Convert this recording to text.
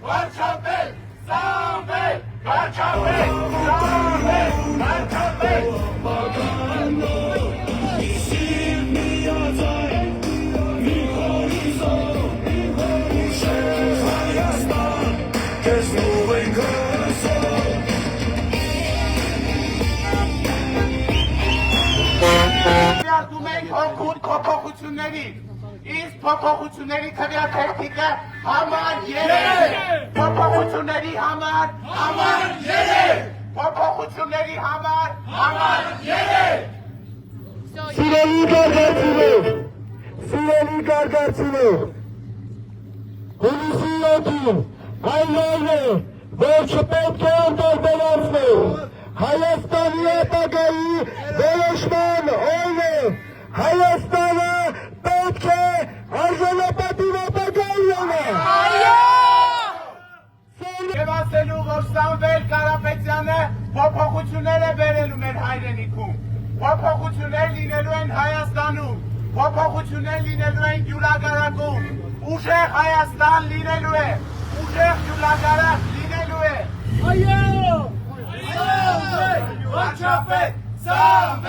Վարչապետ, Սամվել, վարչապետ, Սամվել, վարչապետ, Իսիվ միաձայն, մի հորիզոն, ուշեղ Հայաստան, կեզնով ենք հսոն։ Դու մենք հոգուտ կոպոխությունների, իսկ փոփոխությունների քվեաթերթիկը համար 3, փոփոխությունների համար 3, փոփոխությունների համար 3։ Սիրելի գարգացինով, հունիսի 7-ին այն այն է, որ չպետք է ընտրբերացնել, Հայաստանի ապագայի որոշման օրն է, Հայաստանը պետք է արժանապատիվ ապագա ունենա։ Եվ ասելու, որ Սամվել Կարապետյանը փոփոխություններ է բերելու մեր հայրենիքում, փոփոխություններ լինելու են Հայաստանում, փոփոխություններ լինելու են Գյուլագարակում, ուժեղ Հայաստան լինելու է, ուժեղ Գյուլագարակ լինելու է։ Այո! Սամվել, վարչապետ, Սամվել